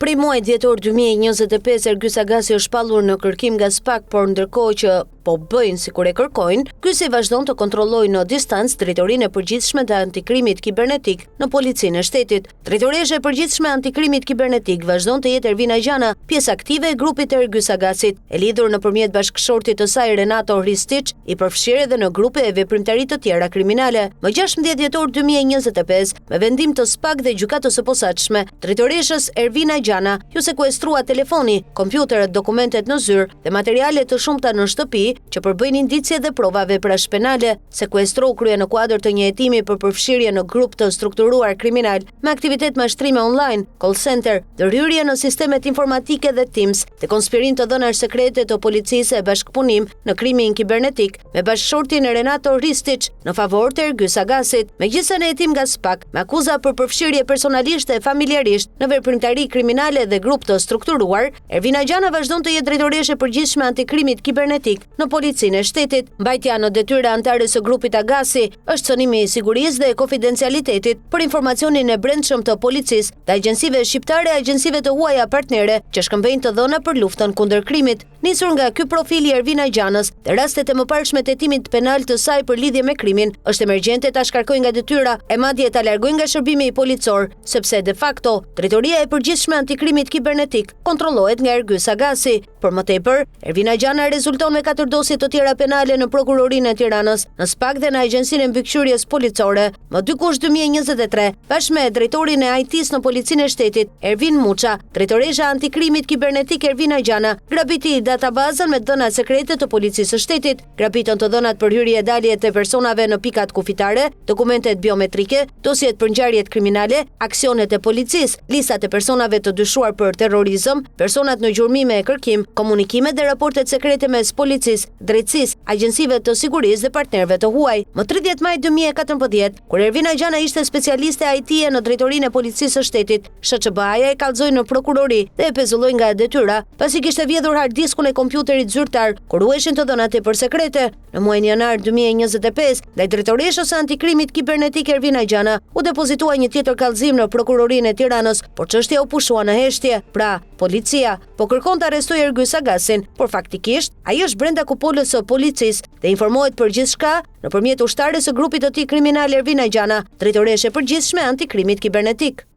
Prej muajit dhjetor 2025 Ergjys Agasi është shpallur në kërkim nga SPAK, por ndërkohë që po bëjnë sikur e kërkojnë, Kysi vazhdon të kontrollojë në distancë Drejtorinë e Përgjithshme të Antikrimit Kibernetik në Policinë e Shtetit. Drejtoresha e Përgjithshme e Antikrimit Kibernetik vazhdon të jetë Ervina Gjana, pjesë aktive e grupit të Ergjys Agasit, e lidhur nëpërmjet bashkëshortit të saj Renato Hristić, i përfshirë edhe në grupe e veprimtarisë të tjera kriminale. Më 16 dhjetor 2025, me vendim të SPAK dhe gjykatës së posaçme, drejtoreshës Ervina Gjana ju sekuestrua telefoni, kompjuterët, dokumentet në zyrë dhe materiale të shumta në shtëpi që përbëjnë indicie dhe prova veprash penale. Sekuestro krye në kuadër të një hetimi për përfshirje në grup të strukturuar kriminal me aktivitet mashtrime online, call center, ndërhyrje në sistemet informatike dhe Teams, dhe konspirim të dhënash sekrete të policisë e bashkëpunim në krimin kibernetik me bashkëshortin Renato Hristić në favor të Ergjys Agasit. Megjithëse në hetim nga SPAK me akuza për përfshirje personalisht e familjarisht në veprimtari kriminale dhe grup të strukturuar, Ervina Gjana vazhdon të jetë drejtoreshe e përgjithshme antikrimit kibernetik në Policinë e Shtetit. Mbajtja në detyrë antare së grupit Agasi është cënimi i sigurisë dhe konfidencialitetit për informacionin e brendshëm të policisë dhe agjencive shqiptare e agjencive të huaja partnere që shkëmbejnë të dhëna për luftën kundër krimit. Nisur nga ky profil i Ervina Gjanës dhe rastet e mëparshme të hetimit penal të saj për lidhje me krimin, është emergjente ta shkarkojë nga detyra e madje ta largojë nga shërbimi i policor, sepse de facto drejtoria e përgjithshme antikrimit kibernetik kontrollohet nga Ergjys Agasi. Për më tepër, Ervina Gjana rezulton me 4 dosje të tjera penale në Prokurorinë e Tiranës, në SPAK dhe në Agjencinë e Mbikëqyrjes Policore. Më 2 kush 2023, bashkë me drejtorin e IT-s në Policinë e Shtetit, Ervin Muça, drejtoresha antikrimit kibernetik Ervina Gjana, grabiti databazën me dhënat sekrete të Policisë së Shtetit, grabitën të dhënat për hyrje e dalje të personave në pikat kufitare, dokumentet biometrike, dosjet për ngjarjet kriminale, aksionet e policisë, listat e personave të dyshuar për terrorizëm, personat në gjurmime e kërkim, komunikimet dhe raportet sekrete mes policisë, drejtësisë, agjencive të sigurisë dhe partnerëve të huaj. Më 30 maj 2014, kur Ervina Gjana ishte specialiste IT-e në drejtorinë e Policisë së Shtetit, SHQB-ja e kallëzoi në prokurori dhe e pezulloi nga detyra, pasi kishte vjedhur hard diskun e kompjuterit zyrtar, kur ruheshin të dhënat tepër sekrete. Në muajin janar 2025, ndaj drejtoreshës së antikrimit kibernetik Ervina Gjana u depozitua një tjetër kallëzim në Prokurorinë e Tiranës, por çështja u pushua në heshtje. Pra, policia po kërkon të arrestojë Ergjys Agasin, por faktikisht ai është brenda kupolës së policisë dhe informohet për gjithçka nëpërmjet ushtares së grupit të tij kriminal Ervina Gjana, drejtoreshe e përgjithshme antikrimit kibernetik.